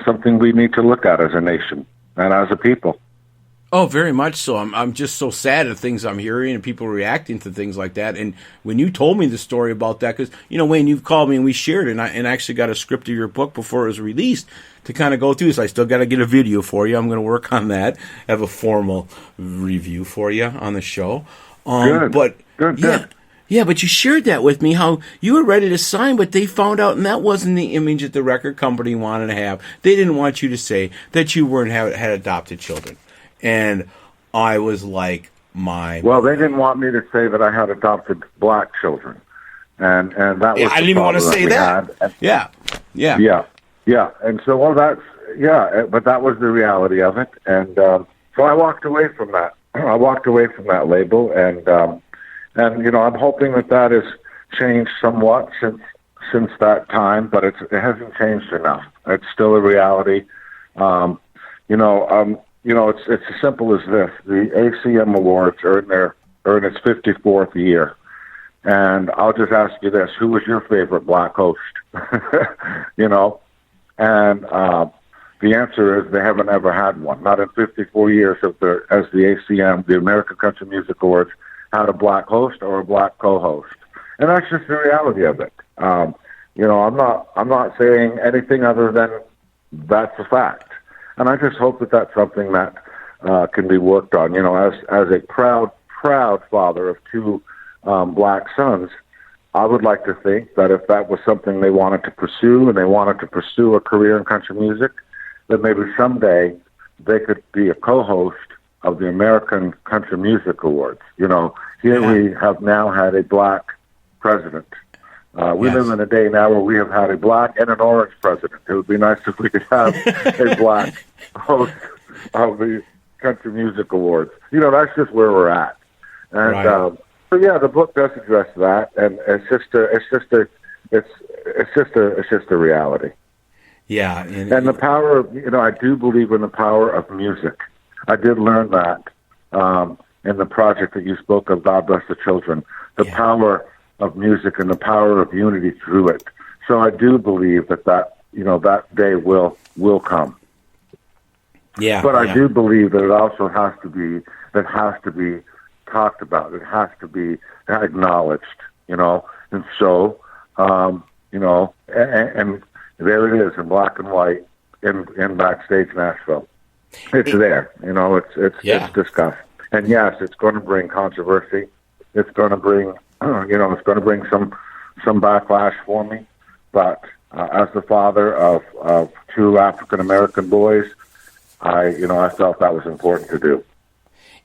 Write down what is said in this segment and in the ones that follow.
something we need to look at as a nation and as a people. Oh, very much so. I'm just so sad at things I'm hearing and people reacting to things like that. And when you told me the story about that, because, Wayne, you've called me and we shared it, and I actually got a script of your book before it was released to kind of go through. So I still got to get a video for you. I'm going to work on that. Have a formal review for you on the show. Good. Yeah, but you shared that with me, how you were ready to sign, but they found out, and that wasn't the image that the record company wanted to have. They didn't want you to say that you had adopted children. And I was like, well, they didn't want me to say that I had adopted black children, and that was I didn't even want to say that. Yeah. And so, but that was the reality of it, and so I walked away from that. I walked away from that label, and I'm hoping that has changed somewhat since that time, but it hasn't changed enough. It's still a reality. It's as simple as this. The ACM Awards are in its 54th year. And I'll just ask you this. Who was your favorite black host? And the answer is they haven't ever had one. Not in 54 years as the ACM, the American Country Music Awards, had a black host or a black co-host. And that's just the reality of it. I'm not saying anything other than that's a fact. And I just hope that that's something that can be worked on. As a proud father of two black sons, I would like to think that if that was something they wanted to pursue and they wanted to pursue a career in country music, that maybe someday they could be a co-host of the American Country Music Awards. We have now had a black president. We live in a day now where we have had a black and an orange president. It would be nice if we could have a black host of the Country Music Awards. That's just where we're at. And the book does address that, and it's just a reality. Yeah, and the power of I do believe in the power of music. I did learn that in the project that you spoke of, God Bless the Children. The power of music and the power of unity through it. So I do believe that day will come. Yeah. But I do believe that it also has to be talked about. It has to be acknowledged, And so, and there it is in black and white in Backstage Nashville. It's there, it's discussed. And yes, it's going to bring controversy. It's going to bring it's going to bring some backlash for me, but as the father of two African American boys, I felt that was important to do.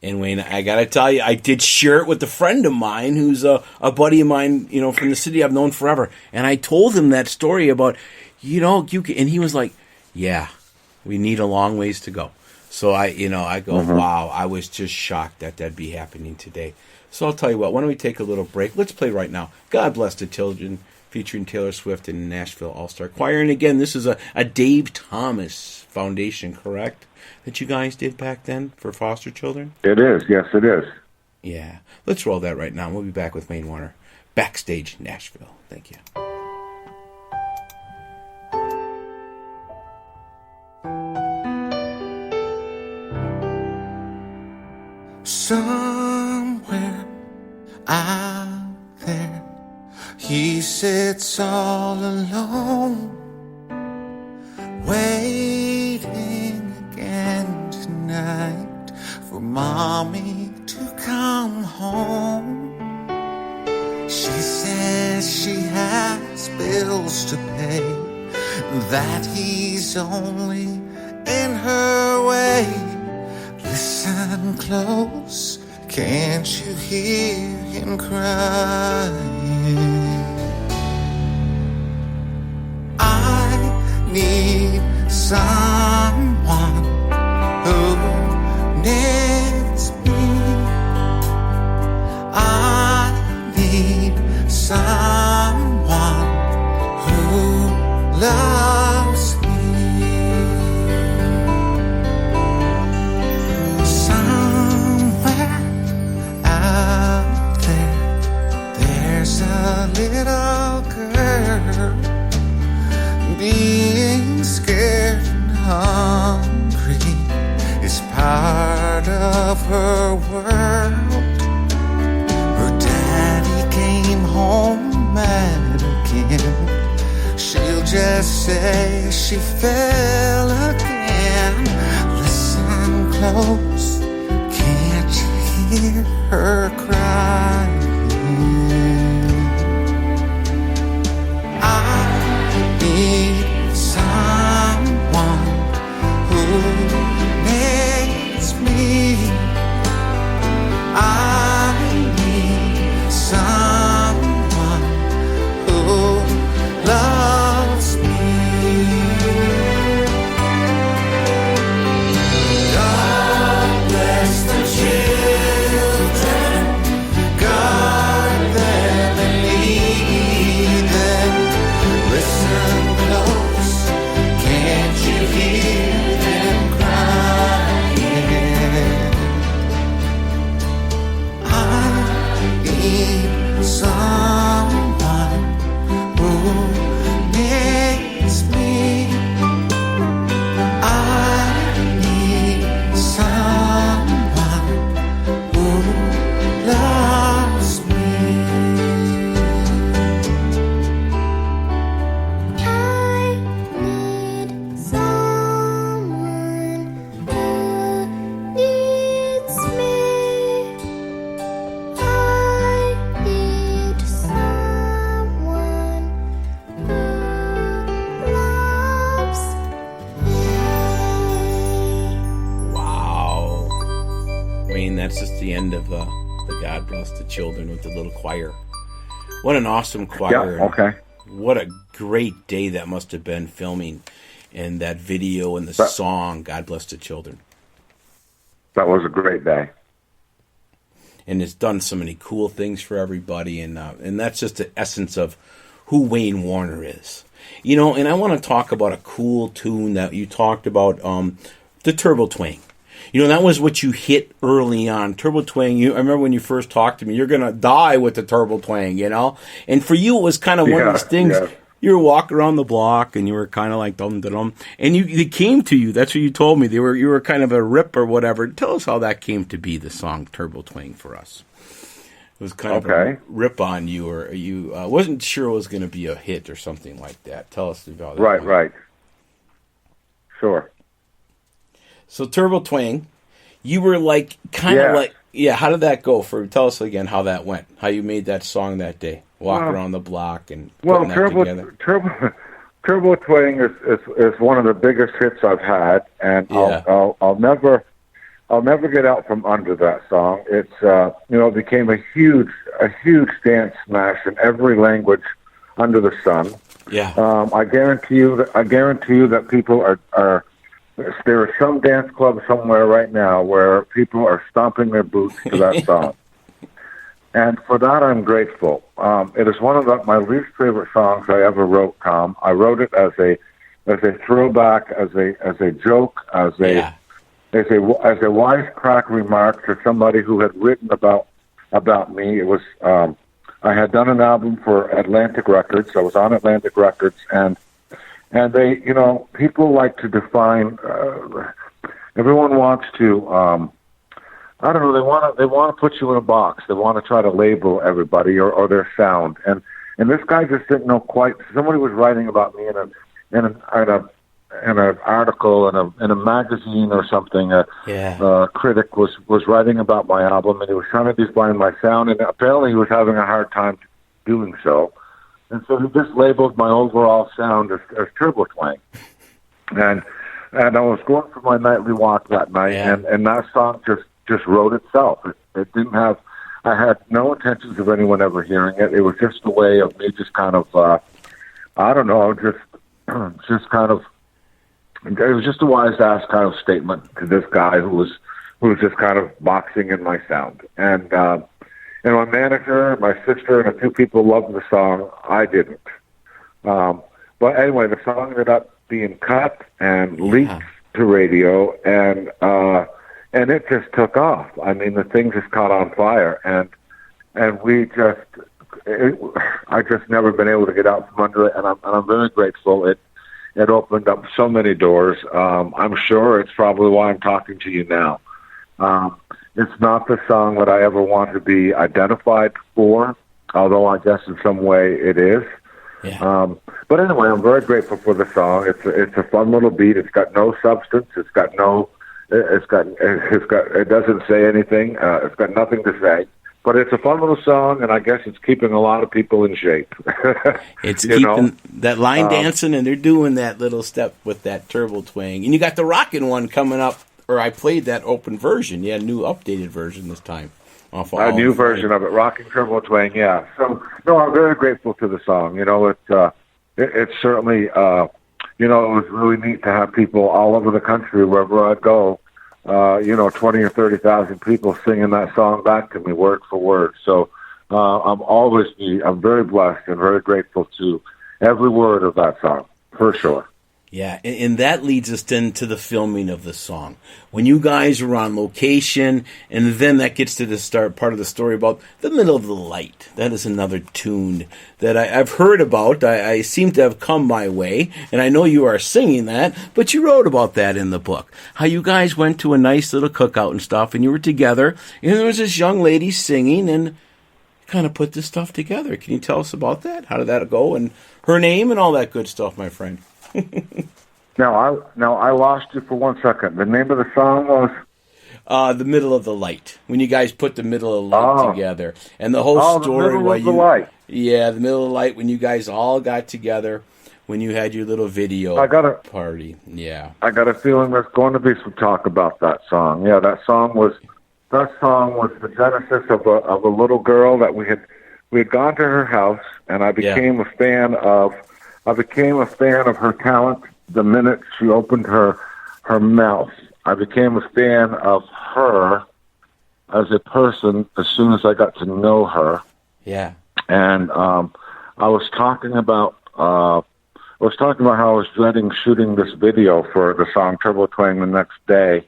And Wayne, I got to tell you, I did share it with a friend of mine who's a buddy of mine, from the city I've known forever, and I told him that story about, and he was like, "Yeah, we need a long ways to go." So I go, wow, I was just shocked that be happening today. So I'll tell you what, why don't we take a little break? Let's play right now. God Bless the Children, featuring Taylor Swift and Nashville All-Star Choir. And again, this is a Dave Thomas Foundation, correct? That you guys did back then for foster children? It is. Yes, it is. Yeah. Let's roll that right now. We'll be back with Wayne Warner. Backstage Nashville. Thank you. Somewhere out there, he sits all alone, waiting again tonight for mommy to come home. She says she has bills to pay, that he's only in her way. Listen close, can't you hear him crying? I need someone who needs me. I need someone who loves me. There's a little girl being scared of her world. Her daddy came home mad again. She'll just say she fell again. Listen close, can't you hear her crying? I need someone who needs me. I need someone who loves me. God bless the children, guard them and lead them. Listen close, can't you hear them crying? I need someone who needs me. I need someone who loves me. I need someone who needs me. I need someone who loves me. Wow. Wayne, that's just the end of the God Bless the Children with the little choir. What an awesome choir. Yeah, okay. What a great day that must have been filming and that video and the That- song, God Bless the Children. That was a great day. And it's done so many cool things for everybody, and that's just the essence of who Wayne Warner is. You know, and I want to talk about a cool tune that you talked about, the Turbo Twang. You know, that was what you hit early on. Turbo Twang, I remember when you first talked to me, you're going to die with the Turbo Twang, you know? And for you, it was kind of one of these things. Yeah. You were walking around the block, and you were kind of like dum-dum-dum. And they came to you. That's what you told me. You were kind of a rip or whatever. Tell us how that came to be, the song Turbo Twang for us. It was kind of Okay. a rip on you, or you wasn't sure it was going to be a hit or something like that. Tell us about that. Right, one. right. Sure. So Turbo Twang, you were like kind of Yeah. like, yeah. How did that go? Tell us again how that went. How you made that song that day, walk Well- around the block and Well, putting that together. Turbo Twang is one of the biggest hits I've had, and Yeah. I'll never get out from under that song. It's it became a huge dance smash in every language under the sun. Yeah. I guarantee you that people are. There is some dance club somewhere right now where people are stomping their boots to that song. And for that, I'm grateful. It is one of my least favorite songs I ever wrote, Tom. I wrote it as a throwback, as a joke, as a wisecrack remark to somebody who had written about me. It was I had done an album for Atlantic Records. I was on Atlantic Records, and they, people like to define. Everyone wants to. I don't know. They want to put you in a box. They want to try to label everybody or their sound. And this guy just didn't know quite. Somebody was writing about me in an article in a magazine or something. A critic was writing about my album, and he was trying to define my sound. And apparently, he was having a hard time doing so. And so he just labeled my overall sound as Turbo Twang. And I was going for my nightly walk that night, and that song just wrote itself. It didn't have. I had no intentions of anyone ever hearing it. It was just a way of me just kind of, I don't know, just kind of. It was just a wise ass kind of statement to this guy who was just kind of boxing in my sound. And my manager, my sister, and a few people loved the song. I didn't. But anyway, the song ended up being cut and leaked to radio, and it just took off. I mean, the thing just caught on fire, and I just never been able to get out from under it, and I'm very grateful. It opened up so many doors. I'm sure it's probably why I'm talking to you now. It's not the song that I ever want to be identified for, although I guess in some way it is. Yeah. But anyway, I'm very grateful for the song. It's a fun little beat. It's got no substance. It doesn't say anything. It's got nothing to say. But it's a fun little song, and I guess it's keeping a lot of people in shape. It's keeping that line dancing, and they're doing that little step with that turbo twang. And you got the rockin' one coming up, or I played that open version. Yeah, new updated version this time. A new version of it, rocking turbo twang, yeah. So, no, I'm very grateful to the song. You know, it's certainly, you know, it was really neat to have people all over the country, wherever I go, you know, 20 or 30,000 people singing that song back to me word for word. So I'm very blessed and very grateful to every word of that song, for sure. Yeah, and that leads us then to the filming of the song. When you guys were on location, and then that gets to the part of the story about the middle of the light. That is another tune that I've heard about. I seem to have come my way, and I know you are singing that, but you wrote about that in the book. How you guys went to a nice little cookout and stuff, and you were together, and there was this young lady singing, and kind of put this stuff together. Can you tell us about that? How did that go? And her name and all that good stuff, my friend. Now I lost you for 1 second. The name of the song was The Middle of the Light. When you guys put the Middle of the Light together, and the whole story. The Middle of the Light. Yeah, the Middle of the Light. When you guys all got together, when you had your little video party. Yeah, I got a feeling there's going to be some talk about that song. Yeah, that song was the genesis of a little girl that we had gone to her house, and I became a fan of her talent the minute she opened her mouth. I became a fan of her as a person as soon as I got to know her. Yeah. And I was talking about how I was dreading shooting this video for the song Turbo Twang the next day,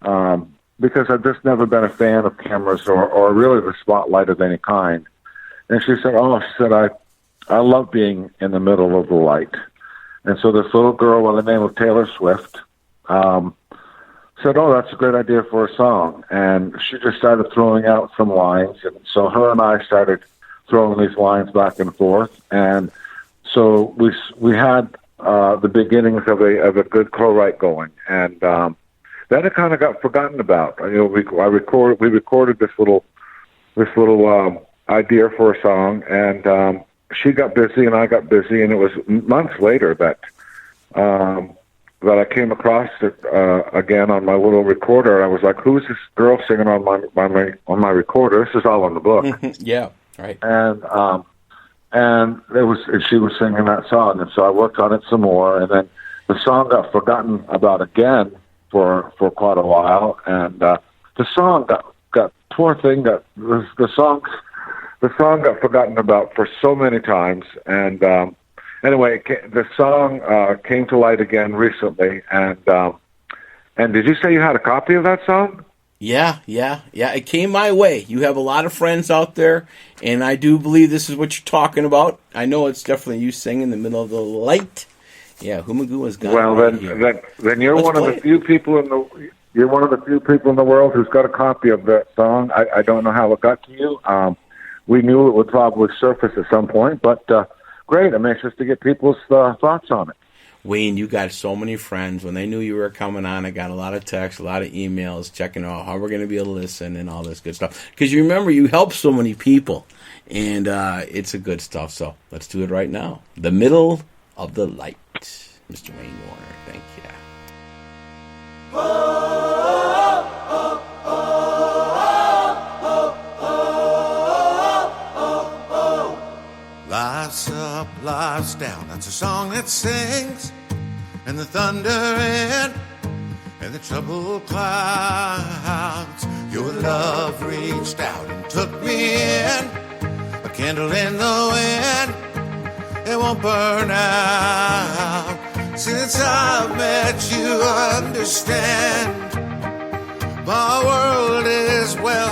because I've just never been a fan of cameras or really the spotlight of any kind. And she said, I love being in the middle of the light. And so this little girl by the name of Taylor Swift said, that's a great idea for a song. And she just started throwing out some lines. And so her and I started throwing these lines back and forth. And so we had the beginnings of a good co-write going. And then it kind of got forgotten about. You know, we recorded this little idea for a song, and she got busy and I got busy, and it was months later that I came across it again on my little recorder. I was like, "Who's this girl singing on my recorder?" This is all in the book. Yeah, right. And she was singing that song, and so I worked on it some more, and then the song got forgotten about again for quite a while, and the song got poor thing got the song got forgotten about for so many times. And anyway, the song came to light again recently. And did you say you had a copy of that song? Yeah. It came my way. You have a lot of friends out there, and I do believe this is what you're talking about. I know it's definitely you singing in the middle of the light. Yeah, Magoo has gone. Well, then you're one of the few people in the. You're one of the few people in the world who's got a copy of that song. I don't know how it got to you. We knew it would probably surface at some point, but great. I'm anxious to get people's thoughts on it. Wayne, you got so many friends. When they knew you were coming on, I got a lot of texts, a lot of emails, checking out how we're going to be able to listen and all this good stuff. Because you remember, you help so many people, and it's a good stuff. So let's do it right now. The Middle of the Light. Mr. Wayne Warner, thank you. Life's up, life's down. That's a song that sings, and the thunder in, and the troubled clouds. Your love reached out and took me in, a candle in the wind. It won't burn out. Since I've met you, I understand. My world is well